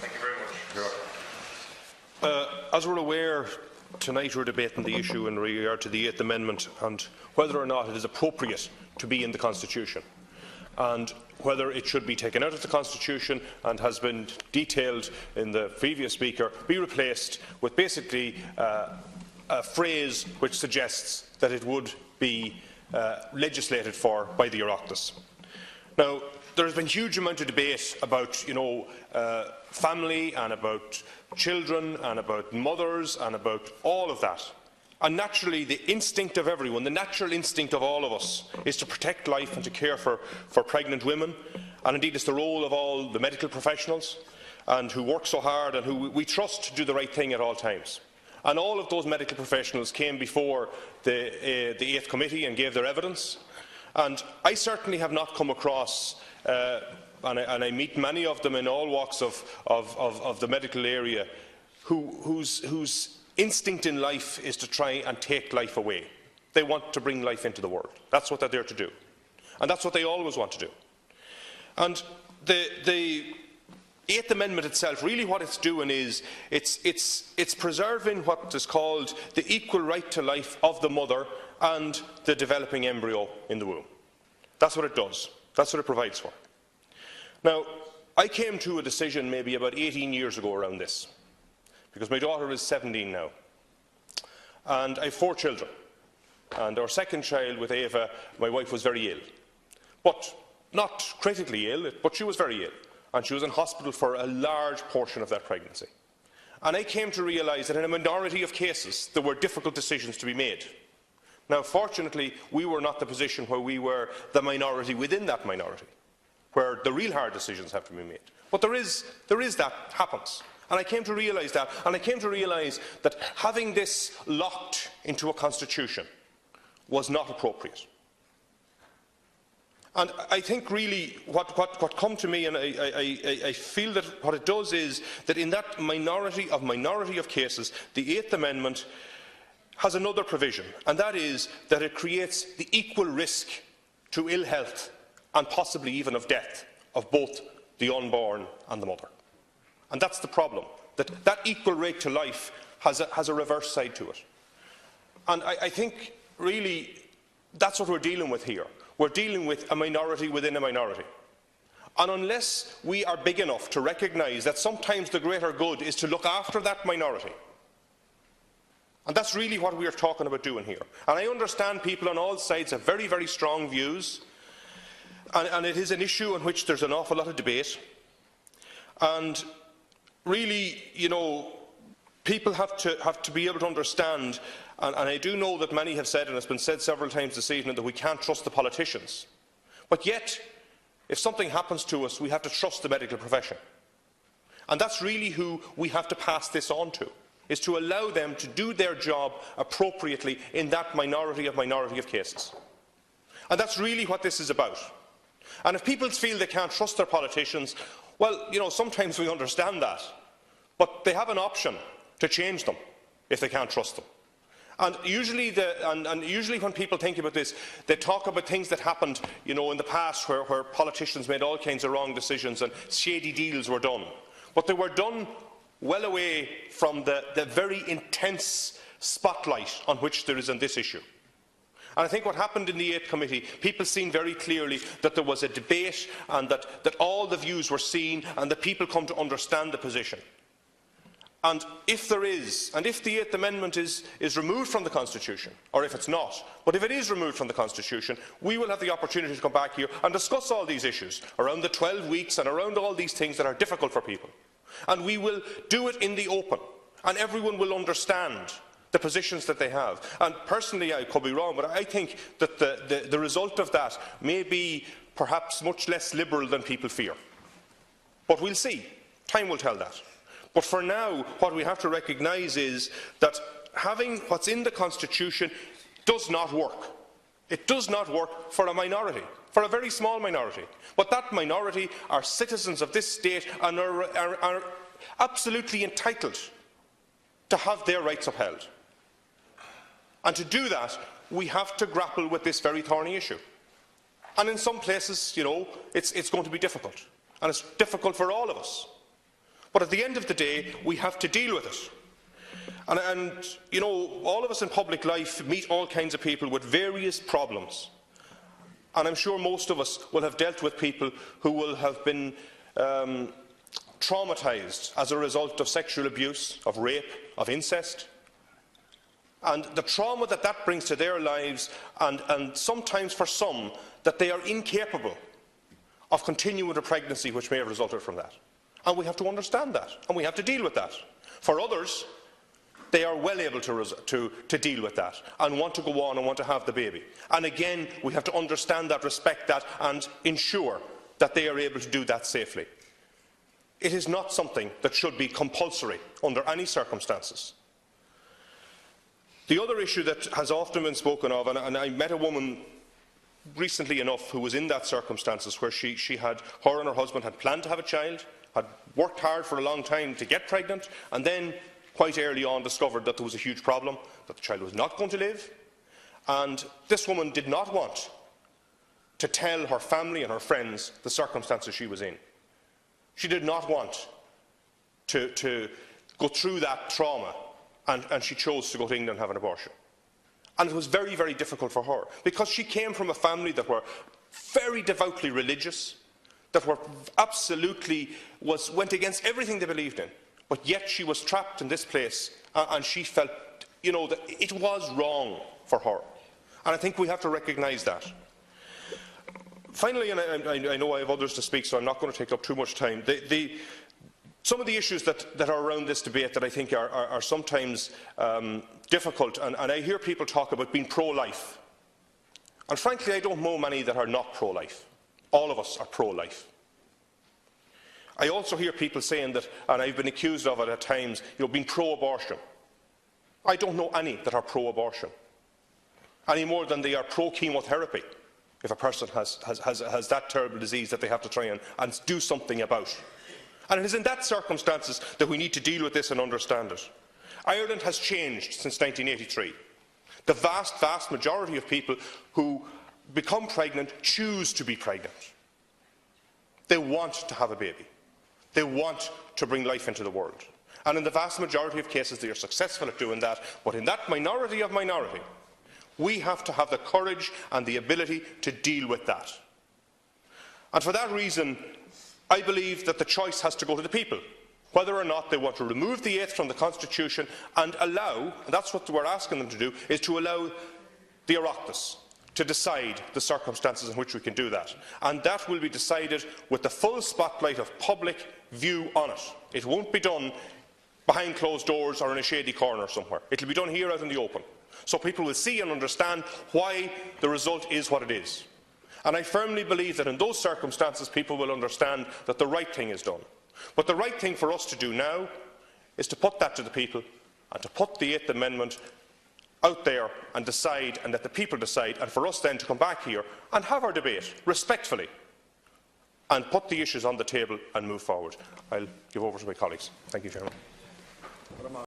Thank you very much. As we're aware, tonight we're debating the issue in regard to the 8th Amendment and whether or not it is appropriate to be in the Constitution, and whether it should be taken out of the Constitution and has been detailed in the previous speaker, be replaced with basically a phrase which suggests that it would be legislated for by the Oireachtas. Now, there has been a huge amount of debate about, family and about children and about mothers and about all of that. And naturally, the instinct of everyone, the natural instinct of all of us, is to protect life and to care for pregnant women. And indeed, it's the role of all the medical professionals and who work so hard and who we trust to do the right thing at all times. And all of those medical professionals came before the 8th Committee and gave their evidence. And I certainly have not come across, and I meet many of them in all walks of the medical area, whose instinct in life is to try and take life away. They want to bring life into the world. That's what they're there to do. And that's what they always want to do. And the 8th Amendment itself, really what it's doing is it's preserving what is called the equal right to life of the mother and the developing embryo in the womb. That's what it does. That's what it provides for. Now, I came to a decision maybe about 18 years ago around this, because my daughter is 17 now, and I have 4 children. And our second child with Ava, my wife, was very ill, but not critically ill, but she was very ill, and she was in hospital for a large portion of that pregnancy. And I came to realise that in a minority of cases there were difficult decisions to be made. Now, fortunately, we were not the position where we were the minority within that minority, where the real hard decisions have to be made. But there is that happens. And I came to realise that, and I came to realise that having this locked into a constitution was not appropriate. And I think really what come to me, and I feel that what it does is that in that minority of cases, the 8th Amendment has another provision, and that is that it creates the equal risk to ill health and possibly even of death of both the unborn and the mother. And that's the problem, that equal right to life has a reverse side to it. And I think really that's what we're dealing with here. We're dealing with a minority within a minority. And unless we are big enough to recognise that sometimes the greater good is to look after that minority, and that's really what we are talking about doing here. And I understand people on all sides have very, very strong views, and it is an issue on which there's an awful lot of debate. And really, people have to be able to understand, and I do know that many have said, and it's been said several times this evening, that we can't trust the politicians. But yet, if something happens to us, we have to trust the medical profession. And that's really who we have to pass this on to, is to allow them to do their job appropriately in that minority of cases. And that's really what this is about. And if people feel they can't trust their politicians, well, sometimes we understand that. But they have an option to change them if they can't trust them. And usually, usually when people think about this, they talk about things that happened, in the past where politicians made all kinds of wrong decisions and shady deals were done. But they were done well away from the very intense spotlight on which there is on this issue. And I think what happened in the 8th Committee, people seen very clearly that there was a debate and that all the views were seen and that people come to understand the position. And if there is, and if the 8th Amendment is removed from the Constitution, or if it's not, but if it is removed from the Constitution, we will have the opportunity to come back here and discuss all these issues around the 12 weeks and around all these things that are difficult for people. And we will do it in the open, and everyone will understand the positions that they have. And personally, I could be wrong, but I think that the result of that may be perhaps much less liberal than people fear. But we'll see. Time will tell that. But for now, what we have to recognise is that having what's in the Constitution does not work. It does not work for a minority, for a very small minority. But that minority are citizens of this state and are absolutely entitled to have their rights upheld. And to do that, we have to grapple with this very thorny issue. And in some places, it's going to be difficult. and it's difficult for all of us. But at the end of the day, we have to deal with it. And you know, all of us in public life meet all kinds of people with various problems. And I'm sure most of us will have dealt with people who will have been traumatised as a result of sexual abuse, of rape, of incest. And the trauma that that brings to their lives, and sometimes for some, that they are incapable of continuing a pregnancy which may have resulted from that. And we have to understand that, and we have to deal with that. For others, they are well able to deal with that and want to go on and want to have the baby. And again, we have to understand that, respect that, and ensure that they are able to do that safely. It is not something that should be compulsory under any circumstances. The other issue that has often been spoken of, and I met a woman recently enough who was in that circumstances where her and her husband had planned to have a child, had worked hard for a long time to get pregnant, and then quite early on discovered that there was a huge problem, that the child was not going to live. And this woman did not want to tell her family and her friends the circumstances she was in. She did not want to go through that trauma, and she chose to go to England and have an abortion. And it was very, very difficult for her, because she came from a family that were very devoutly religious, that were absolutely went against everything they believed in. But yet she was trapped in this place, and she felt, you know, that it was wrong for her. And I think we have to recognise that. Finally, and I know I have others to speak, so I'm not going to take up too much time, some of the issues that are around this debate that I think are sometimes difficult, and I hear people talk about being pro-life. And frankly, I don't know many that are not pro-life. All of us are pro-life. I also hear people saying that, and I've been accused of it at times, being pro-abortion. I don't know any that are pro-abortion, any more than they are pro-chemotherapy, if a person has that terrible disease that they have to try and do something about. And it is in that circumstances that we need to deal with this and understand it. Ireland has changed since 1983. The vast, vast majority of people who become pregnant choose to be pregnant. They want to have a baby. They want to bring life into the world. And in the vast majority of cases, they are successful at doing that. But in that minority of minority, we have to have the courage and the ability to deal with that. And for that reason, I believe that the choice has to go to the people, whether or not they want to remove the 8th from the Constitution and allow, and that's what we're asking them to do, is to allow the Oireachtas to decide the circumstances in which we can do that. And that will be decided with the full spotlight of public view on it. It won't be done behind closed doors or in a shady corner somewhere. It will be done here out in the open, so people will see and understand why the result is what it is. And I firmly believe that in those circumstances people will understand that the right thing is done. But the right thing for us to do now is to put that to the people and to put the 8th Amendment out there and decide, and let the people decide, and for us then to come back here and have our debate respectfully and put the issues on the table and move forward. I'll give over to my colleagues. Thank you, Chairman.